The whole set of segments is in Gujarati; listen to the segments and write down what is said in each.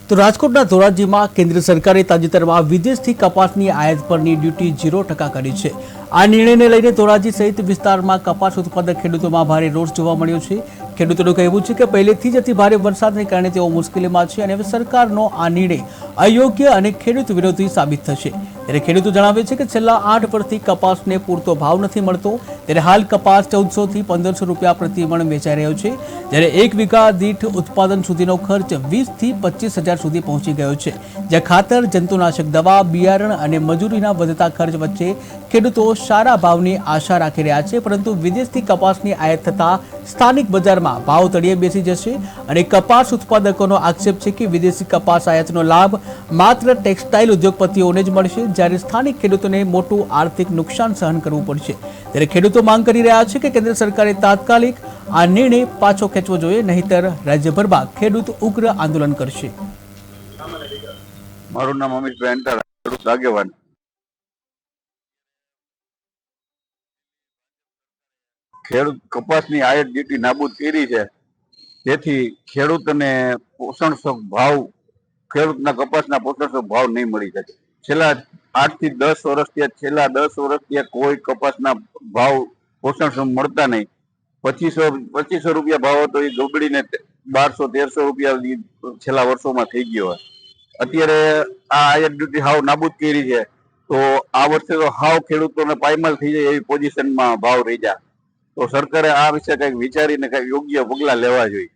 તો રાજકોટના ધોરાજીમાં કેન્દ્ર સરકારે તાજેતરમાં વિદેશથી કપાસની આયાત પરની ડ્યુટી 0% કરી છે। આ નિર્ણયને લઈને ધોરાજી સહિત વિસ્તારમાં કપાસ ઉત્પાદક ખેડૂતોમાં ભારે રોષ જોવા મળ્યો છે। ખેડૂતોનું કહેવું છે કે પહેલેથી જ અતિ ભારે વરસાદને કારણે તેઓ મુશ્કેલીમાં છે અને હવે સરકારનો આ નિર્ણય અયોગ્ય અને ખેડૂત વિરોધી સાબિત થશે। ત્યારે ખેડૂતો જણાવે છે કે છેલ્લા 8 વર્ષથી કપાસને પૂરતો ભાવ નથી મળતો। ત્યારે હાલ કપાસ 1400 થી 1500 રૂપિયા પ્રતિ મણ વેચાઈ રહ્યો છે, જ્યારે 1 વીઘા દીઠ ઉત્પાદન સુધીનો ખર્ચ 20 થી 25,000 સુધી પહોંચી ગયો છે। જ્યાં ખાતર, જંતુનાશક દવા, બિયારણ અને મજૂરીના વધતા ખર્ચ વચ્ચે ખેડૂતો સારા ભાવની આશા રાખી રહ્યા છે, પરંતુ વિદેશથી કપાસની આયાત થતા સ્થાનિક બજારમાં ભાવ તળિયે બેસી જશે અને કપાસ ઉત્પાદકોનો આક્ષેપ છે કે વિદેશી કપાસ આયાતનો લાભ માત્ર ટેક્સટાઇલ ઉદ્યોગપતિઓને જ મળશે, જ્યારે સ્થાનિક ખેડૂતોને મોટું આર્થિક નુકસાન સહન કરવું પડશે। ત્યારે ખેડૂતો માંગ કરી રહ્યા છે કે કેન્દ્ર સરકારે તાત્કાલિક આ નિર્ણય પાછો ખેંચવો જોઈએ, નહીંતર રાજ્યભરમાં ખેડૂત ઉગ્ર આંદોલન કરશે। મારું નામ અમિતભાઈ અંટાળા, ખેડૂત આગેવાન। ખેડૂત કપાસની આયાત ડ્યુટી નાબૂદ કરી છે, તેથી ખેડૂતને પોષણક્ષમ ભાવ, ખેડૂતના કપાસના પોષણક્ષમ ભાવ નહીં મળી શકે। છેલ્લા 8 થી 10 વર્ષથી કોઈ કપાસના ભાવ પોષણક્ષમ મળતા નહીં। 2500 રૂપિયા ભાવ હતો, એ ગબડીને 1200-1300 રૂપિયા છેલ્લા વર્ષોમાં થઈ ગયો હોય। અત્યારે આ આયાત ડ્યુટી હાવ નાબૂદ કરી છે, તો આ વર્ષે તો હાવ ખેડૂતોને પાયમાલ થઈ જાય એવી પોઝિશનમાં ભાવ રહી જાય। તો સરકારે આ વિશે કંઈક વિચારીને કંઈક યોગ્ય પગલાં લેવા જોઈએ।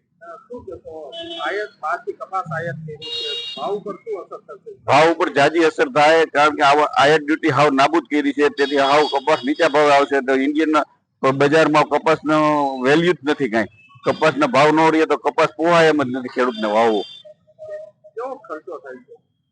ભાવ ઉપર જાજી અસર થાય, કારણ કે આયાત ડ્યુટી હાવ નાબૂદ કરી છે, તેથી હાવ કપાસ નીચા ભાવે આવશે તો ઇન્ડિયન બજારમાં કપાસનો વેલ્યુ જ નથી કાંઈ। કપાસના ભાવ ન રહે તો કપાસ પોહાય એમ જ નથી ખેડૂતને વાવવો।